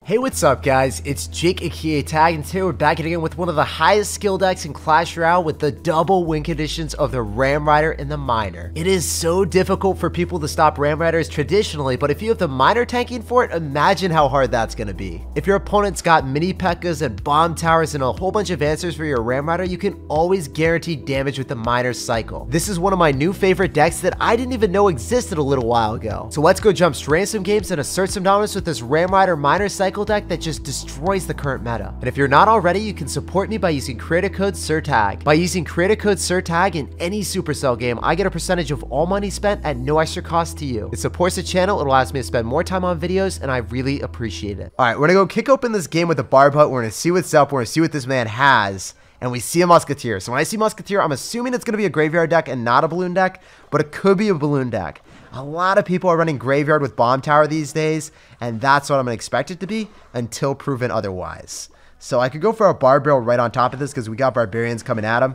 Hey, what's up guys, it's Jake aka Tag, and today we're back again with one of the highest skill decks in Clash Royale with the double win conditions of the Ram Rider and the Miner. It is so difficult for people to stop Ram Riders traditionally, but if you have the Miner tanking for it, imagine how hard that's gonna be. If your opponent's got mini P.E.K.K.A.s and bomb towers and a whole bunch of answers for your Ram Rider, you can always guarantee damage with the Miner cycle. This is one of my new favorite decks that I didn't even know existed a little while ago. So let's go jump straight into some games and assert some dominance with this Ram Rider Miner cycle deck that just destroys the current meta. And if you're not already, you can support me by using creator code SirTag. By using creator code SirTag in any Supercell game, I get a percentage of all money spent at no extra cost to you. It supports the channel, it allows me to spend more time on videos, and I really appreciate it. Alright, we're gonna go kick open this game with a Barb Hut. We're gonna see what's up, we're gonna see what this man has. And we see a Musketeer. So when I see Musketeer, I'm assuming it's gonna be a Graveyard deck and not a Balloon deck, but it could be a Balloon deck. A lot of people are running Graveyard with Bomb Tower these days, and that's what I'm going to expect it to be until proven otherwise. So I could go for a Barb Barrel right on top of this because we got Barbarians coming at him.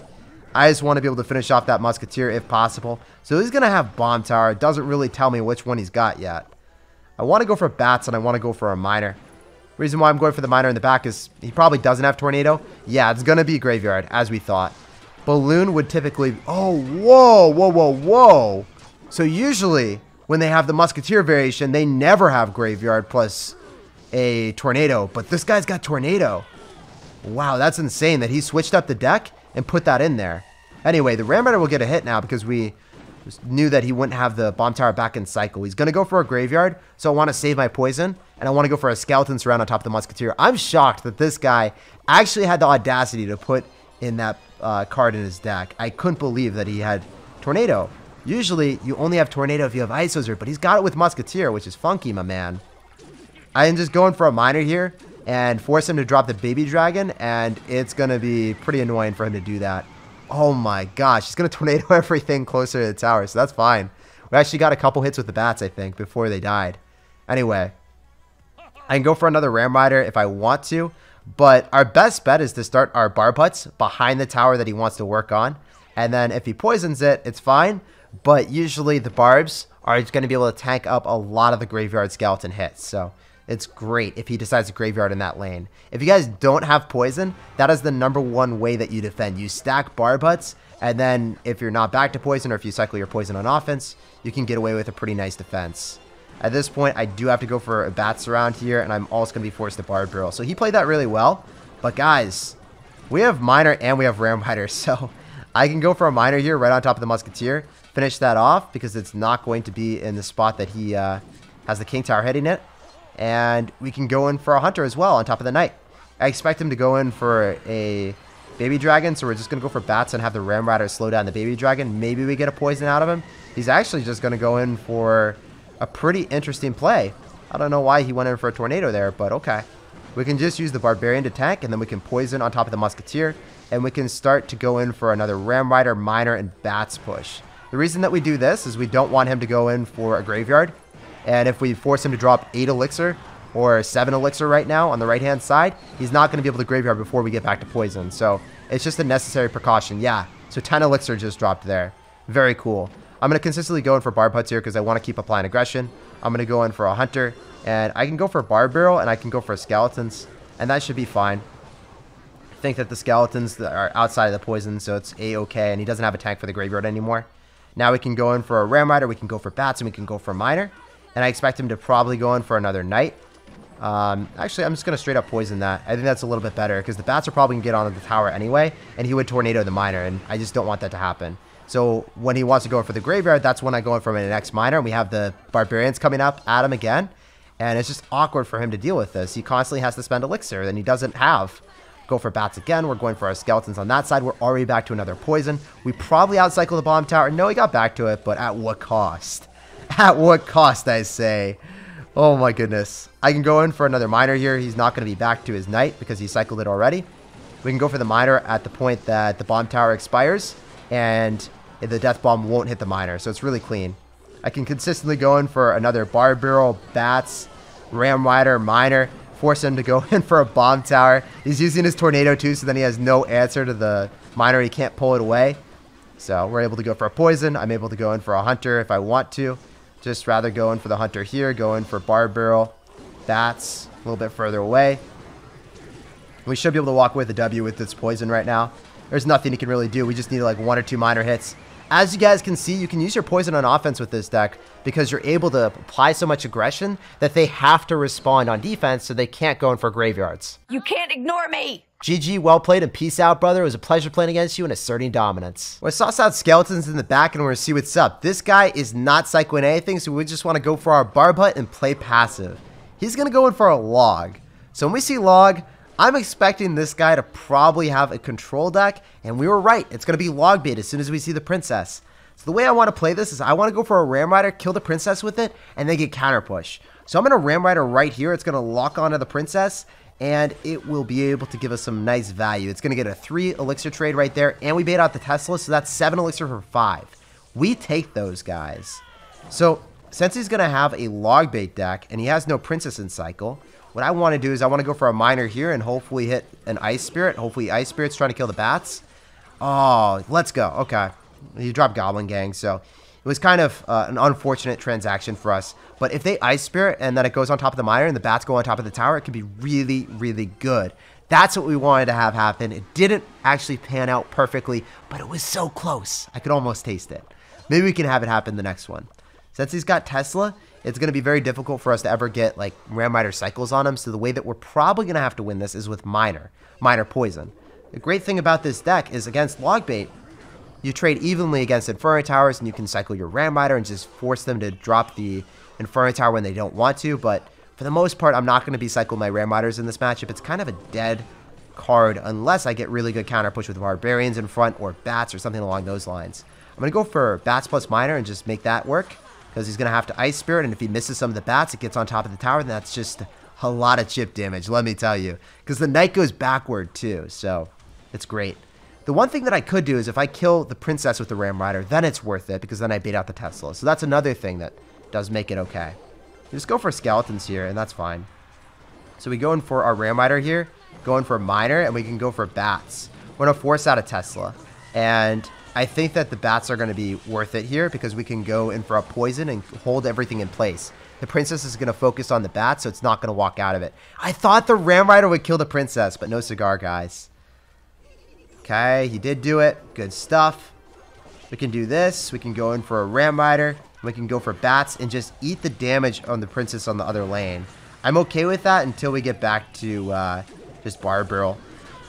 I just want to be able to finish off that Musketeer if possible. So he's going to have Bomb Tower. It doesn't really tell me which one he's got yet. I want to go for Bats and I want to go for a Miner. Reason why I'm going for the Miner in the back is he probably doesn't have Tornado. Yeah, it's going to be Graveyard, as we thought. Balloon would typically... Oh, whoa, whoa, whoa, whoa. So usually, when they have the Musketeer variation, they never have Graveyard plus a Tornado. But this guy's got Tornado. Wow, that's insane that he switched up the deck and put that in there. Anyway, the Ram Rider will get a hit now because we knew that he wouldn't have the Bomb Tower back in cycle. He's going to go for a Graveyard, so I want to save my poison. And I want to go for a Skeleton Surround on top of the Musketeer. I'm shocked that this guy actually had the audacity to put in that card in his deck. I couldn't believe that he had Tornado. Usually, you only have Tornado if you have Ice Wizard, but he's got it with Musketeer, which is funky, my man. I am just going for a Miner here and force him to drop the Baby Dragon, and it's going to be pretty annoying for him to do that. Oh my gosh, he's going to Tornado everything closer to the tower, so that's fine. We actually got a couple hits with the Bats, I think, before they died. Anyway, I can go for another Ram Rider if I want to, but our best bet is to start our Barb Huts behind the tower that he wants to work on, and then if he poisons it, it's fine. But usually the Barbs are going to be able to tank up a lot of the Graveyard Skeleton hits. So it's great if he decides to Graveyard in that lane. If you guys don't have poison, that is the #1 way that you defend. You stack Barb Huts, and then if you're not back to poison or if you cycle your poison on offense, you can get away with a pretty nice defense. At this point, I do have to go for a Bat Surround here, and I'm also going to be forced to Barb Barrel. So he played that really well. But guys, we have Miner and we have Ram Rider, so I can go for a Miner here right on top of the Musketeer. Finish that off because it's not going to be in the spot that he has the King Tower hitting it. And we can go in for a Hunter as well on top of the Knight. I expect him to go in for a Baby Dragon, so we're just going to go for Bats and have the Ram Rider slow down the Baby Dragon. Maybe we get a poison out of him. He's actually just going to go in for a pretty interesting play. I don't know why he went in for a Tornado there, but okay. We can just use the Barbarian to tank, and then we can poison on top of the Musketeer. And we can start to go in for another Ram Rider, Miner, and Bats push. The reason that we do this is we don't want him to go in for a Graveyard. And if we force him to drop 8 Elixir or 7 Elixir right now on the right-hand side, he's not going to be able to Graveyard before we get back to Poison. So it's just a necessary precaution. Yeah, so 10 Elixir just dropped there. Very cool. I'm going to consistently go in for Barb Huts here because I want to keep applying aggression. I'm going to go in for a Hunter. And I can go for a Barb Barrel and I can go for Skeletons. And that should be fine. I think that the Skeletons are outside of the Poison, so it's A-okay. And he doesn't have a tank for the Graveyard anymore. Now we can go in for a Ram Rider, we can go for Bats, and we can go for a Miner. And I expect him to probably go in for another Knight. Actually, I'm just going to straight up poison that. I think that's a little bit better, because the Bats are probably going to get onto the tower anyway, and he would Tornado the Miner, and I just don't want that to happen. So when he wants to go in for the Graveyard, that's when I go in for an X Miner, and we have the Barbarians coming up at him again. And it's just awkward for him to deal with this. He constantly has to spend Elixir, and he doesn't have... Go for Bats again. We're going for our Skeletons on that side. We're already back to another poison. We probably outcycle the Bomb Tower. No, he got back to it, but at what cost? At what cost, I say? Oh my goodness. I can go in for another Miner here. He's not going to be back to his Knight because he cycled it already. We can go for the Miner at the point that the Bomb Tower expires, and the Death Bomb won't hit the Miner, so it's really clean. I can consistently go in for another Barb Barrel, Bats, Ram Rider, Miner. Force him to go in for a Bomb Tower. He's using his Tornado too, so then he has no answer to the Miner. He can't pull it away. So we're able to go for a Poison. I'm able to go in for a Hunter if I want to. Just rather go in for the Hunter here. Go in for Barb Barrel. bats a little bit further away. We should be able to walk away with a W with this poison right now. There's nothing he can really do. We just need like 1 or 2 minor hits. As you guys can see, you can use your poison on offense with this deck because you're able to apply so much aggression that they have to respond on defense, so they can't go in for graveyards. You can't ignore me! GG, well played, and peace out, brother. It was a pleasure playing against you and asserting dominance. Well, I saw out skeletons in the back, and we're going to see what's up. This guy is not cycling anything, so we just want to go for our barb hut and play passive. He's going to go in for a log. So when we see log, I'm expecting this guy to probably have a control deck, and we were right. It's going to be log bait as soon as we see the princess. So the way I want to play this is I want to go for a Ram Rider, kill the princess with it, and then get counter push. So I'm going to Ram Rider right here. It's going to lock onto the princess, and it will be able to give us some nice value. It's going to get a 3 elixir trade right there, and we bait out the Tesla, so that's 7 elixir for 5. We take those guys. So since he's going to have a log bait deck, and he has no princess in cycle, what I want to do is I want to go for a miner here and hopefully hit an Ice Spirit. Hopefully Ice Spirit's trying to kill the bats. Oh, let's go. Okay. He dropped Goblin Gang, so it was kind of an unfortunate transaction for us. But if they Ice Spirit and then it goes on top of the miner and the bats go on top of the tower, it could be really, really good. That's what we wanted to have happen. It didn't actually pan out perfectly, but it was so close. I could almost taste it. Maybe we can have it happen the next one. Since he's got Tesla, it's going to be very difficult for us to ever get like Ram Rider cycles on him. So the way that we're probably going to have to win this is with Minor Poison. The great thing about this deck is against Logbait, you trade evenly against Inferno Towers and you can cycle your Ram Rider and just force them to drop the Inferno Tower when they don't want to. But for the most part, I'm not going to be cycling my Ram Riders in this matchup. It's kind of a dead card unless I get really good counter push with Barbarians in front or Bats or something along those lines. I'm going to go for Bats plus Minor and just make that work, because he's going to have to Ice Spirit, and if he misses some of the bats, it gets on top of the tower, and that's just a lot of chip damage, let me tell you. Because the knight goes backward, too, so it's great. The one thing that I could do is if I kill the princess with the Ram Rider, then it's worth it, because then I bait out the Tesla. So that's another thing that does make it okay. Just go for skeletons here, and that's fine. So we go in for our Ram Rider here, go in for a Miner, and we can go for bats. We're going to force out a Tesla, and I think that the bats are going to be worth it here because we can go in for a poison and hold everything in place. The princess is going to focus on the bats, so it's not going to walk out of it. I thought the Ram Rider would kill the princess, but no cigar, guys. Okay, he did do it. Good stuff. We can do this. We can go in for a Ram Rider. We can go for bats and just eat the damage on the princess on the other lane. I'm okay with that until we get back to just Barb Barrel.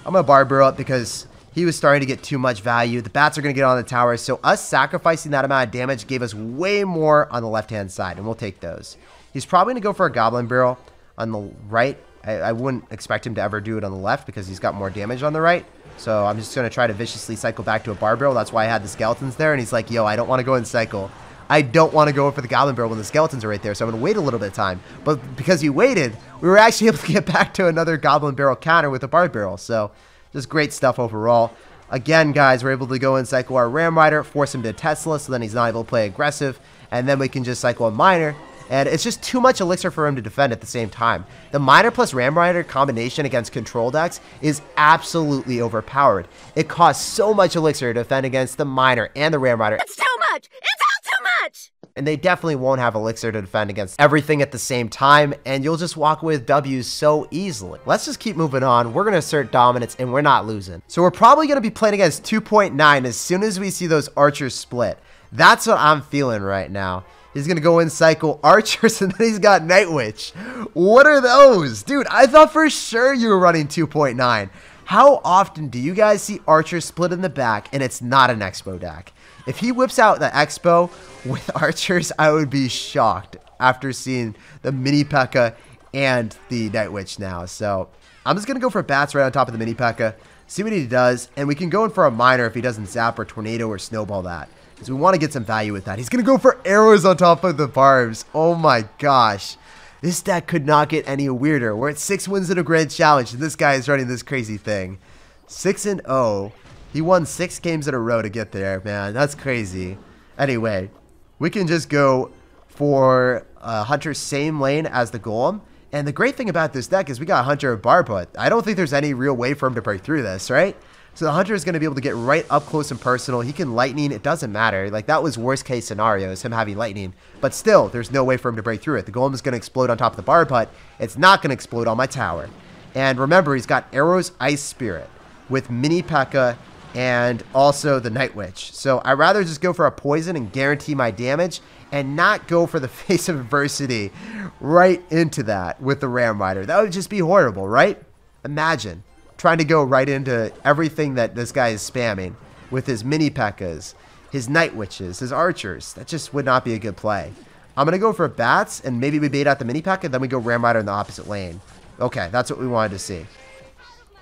I'm going to Barb Barrel up because he was starting to get too much value. The bats are going to get on the tower, so us sacrificing that amount of damage gave us way more on the left-hand side, and we'll take those. He's probably going to go for a Goblin Barrel on the right. I wouldn't expect him to ever do it on the left because he's got more damage on the right. So I'm just going to try to viciously cycle back to a Barb Barrel. That's why I had the skeletons there, and he's like, yo, I don't want to go and cycle. I don't want to go for the Goblin Barrel when the skeletons are right there, so I'm going to wait a little bit of time. But because he waited, we were actually able to get back to another Goblin Barrel counter with a Barb Barrel. So just great stuff overall. Again, guys, we're able to go and cycle our Ram Rider, force him to Tesla, so then he's not able to play aggressive, and then we can just cycle a Miner, and it's just too much elixir for him to defend at the same time. The Miner plus Ram Rider combination against control decks is absolutely overpowered. It costs so much elixir to defend against the Miner and the Ram Rider. It's too much! It's all too much! And they definitely won't have elixir to defend against everything at the same time, and you'll just walk away with W's so easily. Let's just keep moving on. We're going to assert dominance, and we're not losing. So we're probably going to be playing against 2.9 as soon as we see those archers split. That's what I'm feeling right now. He's going to go in cycle archers, and then he's got Night Witch. What are those? Dude, I thought for sure you were running 2.9. How often do you guys see archers split in the back, and it's not an Expo deck? If he whips out the Expo with archers, I would be shocked after seeing the Mini P.E.K.K.A. and the Night Witch now. So I'm just going to go for bats right on top of the Mini P.E.K.K.A., see what he does, and we can go in for a Miner if he doesn't zap or tornado or snowball that, because we want to get some value with that. He's going to go for arrows on top of the barbs. Oh my gosh. This deck could not get any weirder. We're at 6 wins in a grand challenge, and this guy is running this crazy thing. 6-0. He won 6 games in a row to get there, man. That's crazy. Anyway, we can just go for Hunter's same lane as the Golem. And the great thing about this deck is we got Hunter and Barbut. I don't think there's any real way for him to break through this, right? So the hunter is going to be able to get right up close and personal. He can lightning. It doesn't matter. Like, that was worst case scenario, is him having lightning. But still, there's no way for him to break through it. The golem is going to explode on top of the barb hut. It's not going to explode on my tower. And remember, he's got Arrow's Ice Spirit with Mini P.E.K.K.A. and also the Night Witch. So I'd rather just go for a poison and guarantee my damage and not go for the Face of Adversity right into that with the Ram Rider. That would just be horrible, right? Imagine trying to go right into everything that this guy is spamming with his Mini P.E.K.K.A.s, his Night Witches, his Archers. That just would not be a good play. I'm going to go for Bats, and maybe we bait out the Mini P.E.K.K.A., then we go Ram Rider in the opposite lane. Okay, that's what we wanted to see.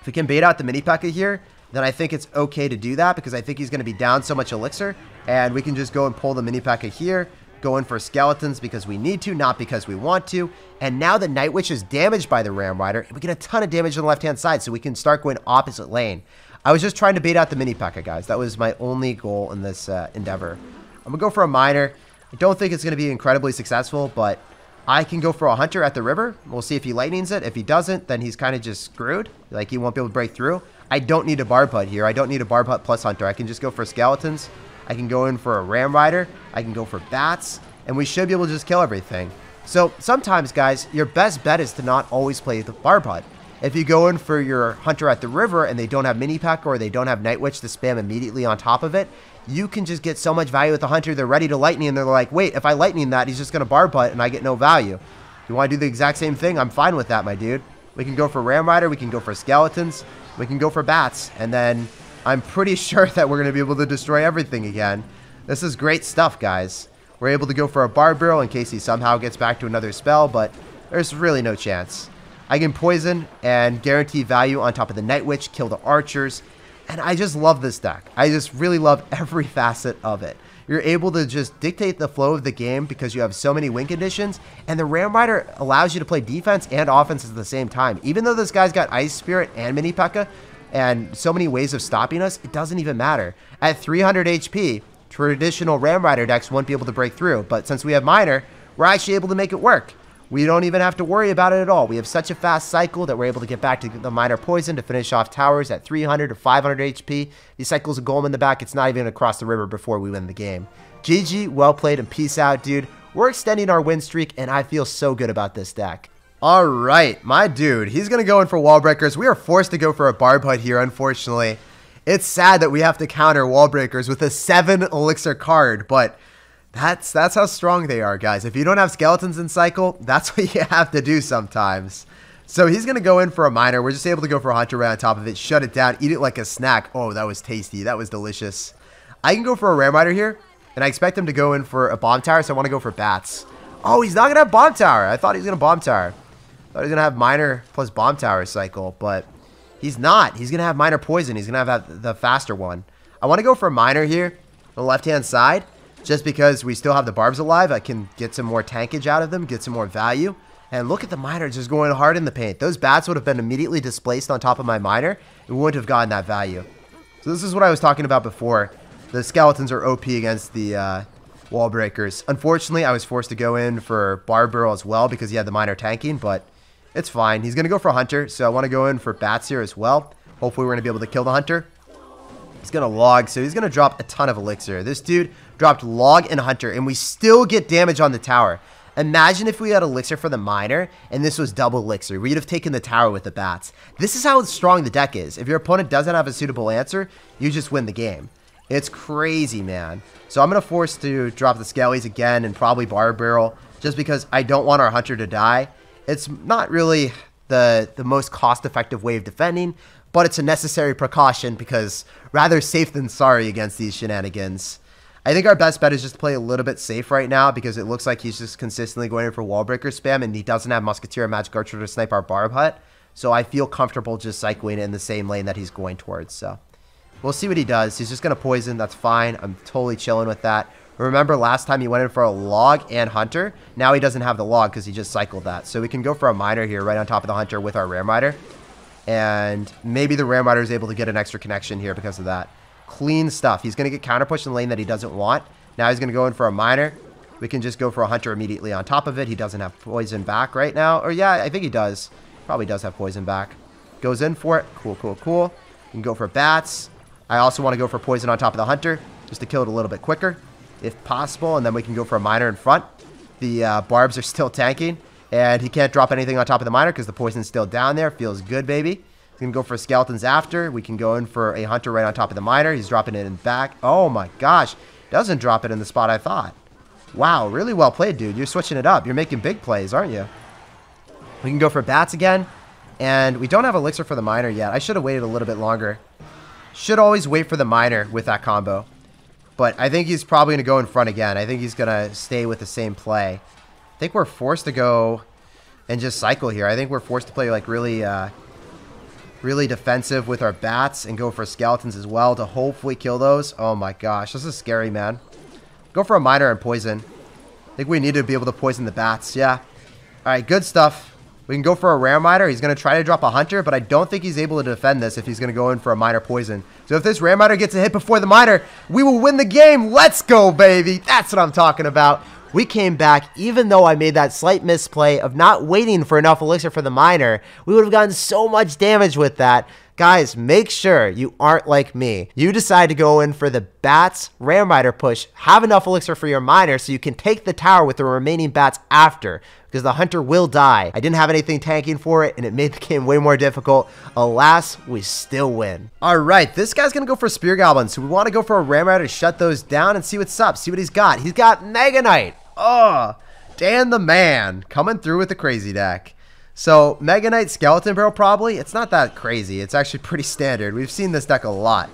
If we can bait out the Mini P.E.K.K.A. here, then I think it's okay to do that because I think he's going to be down so much elixir, and we can just go and pull the Mini P.E.K.K.A. here, go in for skeletons because we need to, not because we want to. And now the Night Witch is damaged by the Ram Rider, and we get a ton of damage on the left-hand side, so we can start going opposite lane. I was just trying to bait out the Mini P.E.K.K.A., guys. That was my only goal in this endeavor. I'm going to go for a Miner. I don't think it's going to be incredibly successful, but I can go for a Hunter at the river. We'll see if he lightnings it. If he doesn't, then he's kind of just screwed. Like, he won't be able to break through. I don't need a Barb Hut here. I don't need a Barb Hut plus Hunter. I can just go for Skeletons. I can go in for a Ram Rider. I can go for Bats. And we should be able to just kill everything. So sometimes, guys, your best bet is to not always play the Barb Hut. If you go in for your Hunter at the river and they don't have Mini P.E.K.K.A. or they don't have Night Witch to spam immediately on top of it, you can just get so much value with the Hunter. They're ready to lightning and they're like, wait, if I lightning that, he's just going to Barb Hut and I get no value. If you want to do the exact same thing, I'm fine with that, my dude. We can go for Ram Rider. We can go for Skeletons. We can go for Bats. And then I'm pretty sure that we're going to be able to destroy everything again. This is great stuff, guys. We're able to go for a Barb Barrel in case he somehow gets back to another spell, but there's really no chance. I can poison and guarantee value on top of the Night Witch, kill the Archers, and I just love this deck. I just really love every facet of it. You're able to just dictate the flow of the game because you have so many win conditions, and the Ram Rider allows you to play defense and offense at the same time. Even though this guy's got Ice Spirit and Mini P.E.K.K.A. and so many ways of stopping us, it doesn't even matter. At 300 HP, traditional Ram Rider decks won't be able to break through, but since we have Miner, we're actually able to make it work. We don't even have to worry about it at all. We have such a fast cycle that we're able to get back to the Miner Poison to finish off towers at 300 or 500 HP. He cycles a golem in the back. It's not even across the river before we win the game. GG, well played, and peace out, dude. We're extending our win streak, and I feel so good about this deck. All right, my dude, he's going to go in for Wall Breakers. We are forced to go for a Barb Hut here, unfortunately. It's sad that we have to counter Wall Breakers with a 7 elixir card, but that's how strong they are, guys. If you don't have Skeletons in cycle, that's what you have to do sometimes. So he's going to go in for a Miner. We're just able to go for a Hunter right on top of it, shut it down, eat it like a snack. Oh, that was tasty. That was delicious. I can go for a Ram Rider here, and I expect him to go in for a Bomb Tower, so I want to go for Bats. Oh, he's not going to have Bomb Tower. I thought he was going to Bomb Tower. I thought he was going to have Miner plus Bomb Tower cycle, but he's not. He's going to have Miner Poison. He's going to have the faster one. I want to go for a Miner here on the left-hand side, just because we still have the Barbs alive. I can get some more tankage out of them, get some more value. And look at the Miner just going hard in the paint. Those Bats would have been immediately displaced on top of my Miner. We wouldn't have gotten that value. So this is what I was talking about before. The Skeletons are OP against the Wall Breakers. Unfortunately, I was forced to go in for Barb Barrel as well because he had the Miner tanking, but it's fine. He's going to go for Hunter, so I want to go in for Bats here as well. Hopefully we're going to be able to kill the Hunter. He's going to log, so he's going to drop a ton of elixir. This dude dropped log and Hunter, and we still get damage on the tower. Imagine if we had elixir for the Miner, and this was double elixir. We'd have taken the tower with the Bats. This is how strong the deck is. If your opponent doesn't have a suitable answer, you just win the game. It's crazy, man. So I'm going to force to drop the Skellies again and probably Barb Barrel, just because I don't want our Hunter to die. It's not really the most cost-effective way of defending, but it's a necessary precaution because rather safe than sorry against these shenanigans. I think our best bet is just to play a little bit safe right now because it looks like he's just consistently going in for Wall Breaker spam and he doesn't have Musketeer or Magic Archer to snipe our Barb Hut. So I feel comfortable just cycling in the same lane that he's going towards. So we'll see what he does. He's just going to poison. That's fine. I'm totally chilling with that. Remember last time he went in for a Log and Hunter. Now he doesn't have the Log because he just cycled that. So we can go for a Miner here right on top of the Hunter with our Ram Rider. And maybe the Ram Rider is able to get an extra connection here because of that. Clean stuff. He's going to get counter pushed in the lane that he doesn't want. Now he's going to go in for a Miner. We can just go for a Hunter immediately on top of it. He doesn't have poison back right now. Or yeah, I think he does. Probably does have poison back. Goes in for it. Cool, cool, cool. You can go for bats. I also want to go for poison on top of the hunter, just to kill it a little bit quicker, if possible. And then we can go for a miner in front. The barbs are still tanking, and he can't drop anything on top of the miner because the poison's still down there. Feels good, baby. We can go for skeletons after. We can go in for a hunter right on top of the miner. He's dropping it in back. Oh my gosh. Doesn't drop it in the spot I thought. Wow, really well played, dude. You're switching it up. You're making big plays, aren't you? We can go for bats again. And we don't have elixir for the miner yet. I should have waited a little bit longer. Should always wait for the miner with that combo. But I think he's probably going to go in front again. I think he's going to stay with the same play. I think we're forced to go and just cycle here. I think we're forced to play like really defensive with our bats and go for skeletons as well to hopefully kill those. Oh my gosh, this is scary, man. Go for a miner and poison. I think we need to be able to poison the bats. Yeah. All right, good stuff. We can go for a rare miner. He's going to try to drop a hunter, but I don't think he's able to defend this if he's going to go in for a miner poison. So if this rare miner gets a hit before the miner, we will win the game. Let's go, baby. That's what I'm talking about. We came back, even though I made that slight misplay of not waiting for enough elixir for the miner. We would have gotten so much damage with that. Guys, make sure you aren't like me. You decide to go in for the bats, rare miner push, have enough elixir for your miner so you can take the tower with the remaining bats after, because the hunter will die. I didn't have anything tanking for it, and it made the game way more difficult. Alas, we still win. All right, this guy's gonna go for spear goblins, so we want to go for a rare miner to shut those down and see what's up, see what he's got. He's got Mega Knight. Oh, Dan the man coming through with the crazy deck. So, Mega Knight Skeleton Barrel probably. It's not that crazy. It's actually pretty standard. We've seen this deck a lot.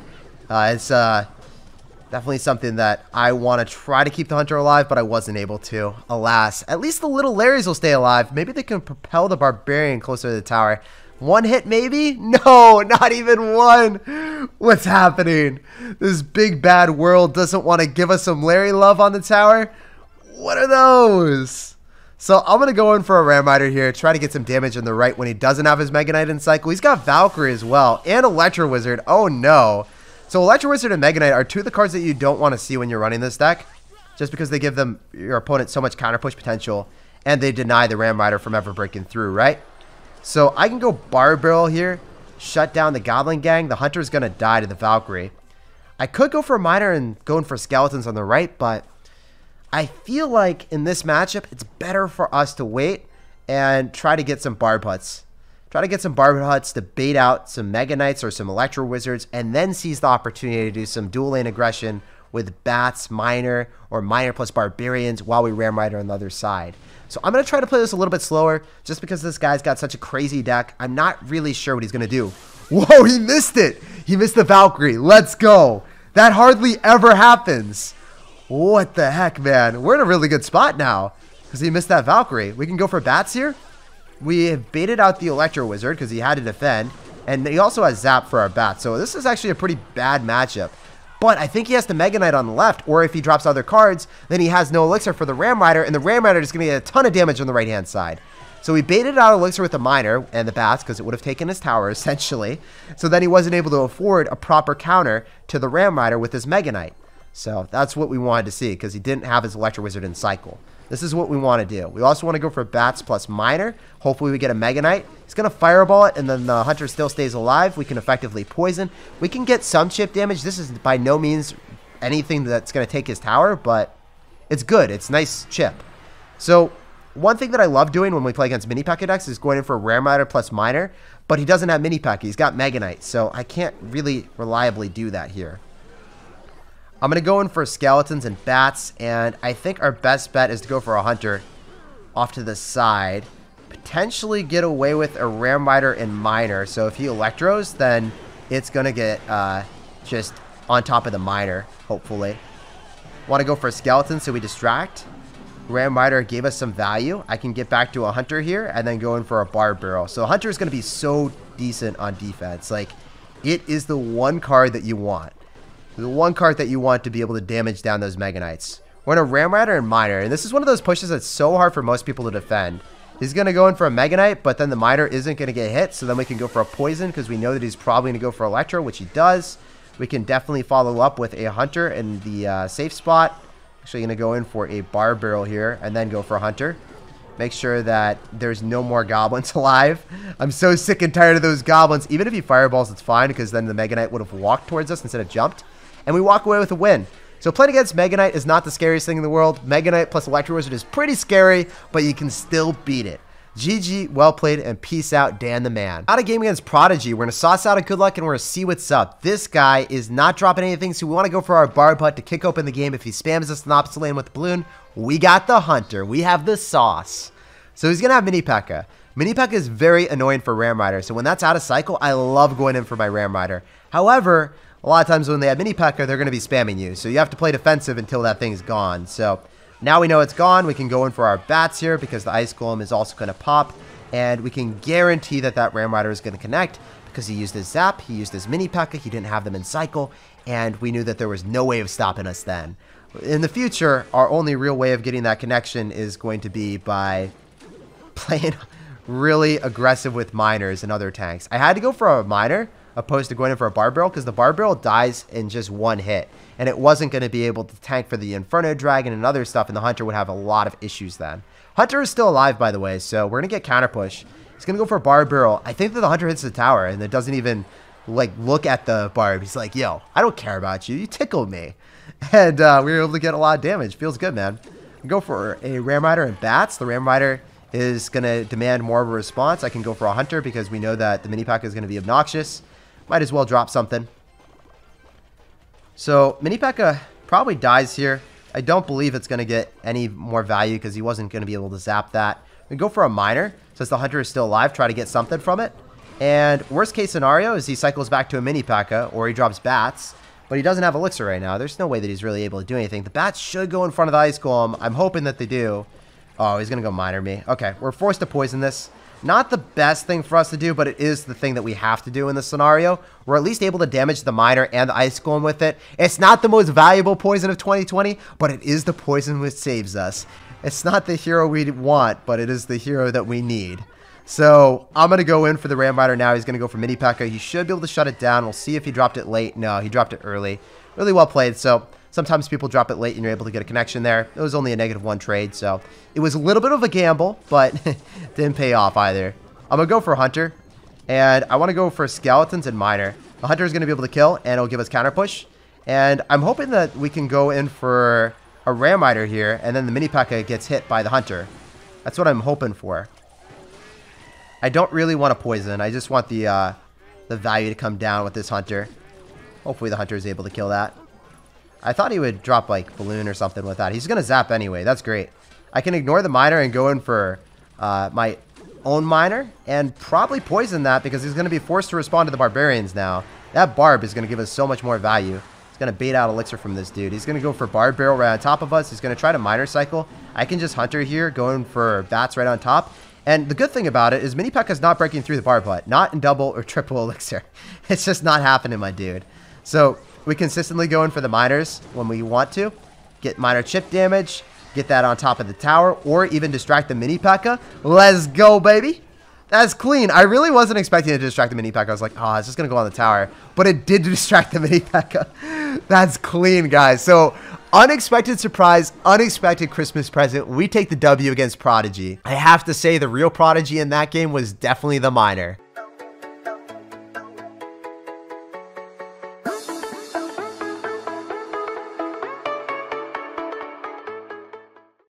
It's definitely something that I want to try to keep the Hunter alive, but I wasn't able to. Alas. At least the little Larrys will stay alive. Maybe they can propel the Barbarian closer to the tower. One hit maybe? No, not even one. What's happening? This big bad world doesn't want to give us some Larry love on the tower? What are those? So I'm going to go in for a rare miner here, try to get some damage in the right when he doesn't have his Mega Knight in cycle. He's got Valkyrie as well, and Electro Wizard. Oh no. So Electro Wizard and Mega Knight are two of the cards that you don't want to see when you're running this deck, just because they give them your opponent so much counter push potential, and they deny the Ram Rider from ever breaking through, right? So I can go Bar Barrel here, shut down the Goblin Gang. The Hunter is going to die to the Valkyrie. I could go for a miner and go in for skeletons on the right, but I feel like in this matchup, it's better for us to wait and try to get some Barb Huts. Try to get some Barb Huts to bait out some Mega Knights or some Electro Wizards, and then seize the opportunity to do some dual lane aggression with Bats, Miner, or Miner plus Barbarians while we Ram Rider on the other side. So I'm going to try to play this a little bit slower, just because this guy's got such a crazy deck. I'm not really sure what he's going to do. Whoa, he missed it! He missed the Valkyrie. Let's go! That hardly ever happens. What the heck, man? We're in a really good spot now because he missed that Valkyrie. We can go for bats here. We have baited out the Electro Wizard because he had to defend, and he also has Zap for our bats. So this is actually a pretty bad matchup. But I think he has the Mega Knight on the left, or if he drops other cards, then he has no elixir for the Ram Rider, and the Ram Rider is going to get a ton of damage on the right-hand side. So we baited out elixir with the miner and the bats because it would have taken his tower, essentially. So then he wasn't able to afford a proper counter to the Ram Rider with his Mega Knight. So that's what we wanted to see because he didn't have his Electro Wizard in cycle. This is what we want to do. We also want to go for bats plus miner. Hopefully we get a Mega Knight. He's going to fireball it, and then the Hunter still stays alive. We can effectively poison. We can get some chip damage. This is by no means anything that's going to take his tower, but it's good. It's nice chip. So one thing that I love doing when we play against Mini P.E.K.K.A decks is going in for Rare Miner plus Miner, but he doesn't have Mini P.E.K.K.A. He's got Mega Knight, so I can't really reliably do that here. I'm going to go in for skeletons and bats, and I think our best bet is to go for a hunter off to the side. Potentially get away with a Rare Miner and Miner, so if he Electros, then it's going to get just on top of the Miner, hopefully. Want to go for a skeleton so we distract. Ram Rider gave us some value. I can get back to a hunter here and then go in for a Barb Barrel. So a hunter is going to be so decent on defense. Like, it is the one card that you want. The one card that you want to be able to damage down those Mega Knights. We're going to Ram Rider and Miner, and this is one of those pushes that's so hard for most people to defend. He's going to go in for a Mega Knight, but then the Miner isn't going to get hit, so then we can go for a Poison because we know that he's probably going to go for Electro, which he does. We can definitely follow up with a Hunter in the safe spot. Actually going to go in for a Barb Barrel here and then go for a Hunter. Make sure that there's no more goblins alive. I'm so sick and tired of those goblins. Even if he fireballs, it's fine because then the Mega Knight would have walked towards us instead of jumped. And we walk away with a win. So playing against Mega Knight is not the scariest thing in the world. Mega Knight plus Electro Wizard is pretty scary, but you can still beat it. GG, well played, and peace out, Dan the man. Out of game against Prodigy, we're going to sauce out a good luck and we're going to see what's up. This guy is not dropping anything, so we want to go for our Barb Hut to kick open the game. If he spams us in the opposite lane with the balloon, we got the Hunter. We have the sauce. So he's going to have Mini P.E.K.K.A. Mini P.E.K.K.A is very annoying for Ram Rider, so when that's out of cycle, I love going in for my Ram Rider. However, a lot of times when they have Mini P.E.K.K.A, they're going to be spamming you, so you have to play defensive until that thing's gone. So now we know it's gone, we can go in for our bats here because the Ice Golem is also going to pop. And we can guarantee that that Ram Rider is going to connect because he used his Zap, he used his Mini P.E.K.K.A, he didn't have them in cycle, and we knew that there was no way of stopping us then. In the future, our only real way of getting that connection is going to be by playing really aggressive with miners and other tanks. I had to go for a miner opposed to going in for a Barb Barrel because the Barb Barrel dies in just one hit, and it wasn't going to be able to tank for the Inferno Dragon and other stuff, and the Hunter would have a lot of issues then. Hunter is still alive, by the way, so we're going to get counter push. He's going to go for a Barb Barrel. I think that the Hunter hits the tower, and it doesn't even, like, look at the Barb. He's like, yo, I don't care about you. You tickled me. And we were able to get a lot of damage. Feels good, man. We go for a Ram Rider and Bats. The Ram Rider is going to demand more of a response. I can go for a Hunter because we know that the Mini P.E.K.K.A is going to be obnoxious. Might as well drop something. So, Mini P.E.K.K.A probably dies here. I don't believe it's going to get any more value because he wasn't going to be able to zap that. We go for a miner since the Hunter is still alive, try to get something from it. And worst case scenario is he cycles back to a Mini P.E.K.K.A or he drops bats, but he doesn't have Elixir right now. There's no way that he's really able to do anything. The bats should go in front of the Ice Golem. I'm hoping that they do. Oh, he's going to go miner me. Okay, we're forced to poison this. Not the best thing for us to do, but it is the thing that we have to do in this scenario. We're at least able to damage the miner and the Ice Golem with it. It's not the most valuable poison of 2020, but it is the poison which saves us. It's not the hero we want, but it is the hero that we need. So I'm going to go in for the Ram Rider now. He's going to go for Mini P.E.K.K.A. He should be able to shut it down. We'll see if he dropped it late. No, he dropped it early. Really well played. So sometimes people drop it late and you're able to get a connection there. It was only a -1 trade, so it was a little bit of a gamble, but didn't pay off either. I'm going to go for Hunter, and I want to go for Skeletons and Miner. The Hunter is going to be able to kill, and it'll give us counter push. And I'm hoping that we can go in for a Ram Rider here, and then the Mini P.E.K.K.A gets hit by the Hunter. That's what I'm hoping for. I don't really want to poison. I just want the value to come down with this Hunter. Hopefully the Hunter is able to kill that. I thought he would drop like Balloon or something with that. He's going to zap anyway. That's great. I can ignore the Miner and go in for my own Miner and probably poison that because he's going to be forced to respond to the Barbarians now. That Barb is going to give us so much more value. He's going to bait out Elixir from this dude. He's going to go for Barb Barrel right on top of us. He's going to try to Miner cycle. I can just Hunter here, going for Bats right on top. And the good thing about it is Mini P.E.K.K.A is not breaking through the Barb Hut. Not in double or triple Elixir. It's just not happening, my dude. So we consistently go in for the Miners when we want to. Get Miner chip damage. Get that on top of the tower. Or even distract the Mini P.E.K.K.A. Let's go, baby. That's clean. I really wasn't expecting it to distract the Mini P.E.K.K.A. I was like, oh, it's just going to go on the tower. But it did distract the Mini P.E.K.K.A. That's clean, guys. So unexpected surprise, unexpected Christmas present. We take the W against Prodigy. I have to say the real Prodigy in that game was definitely the Miner.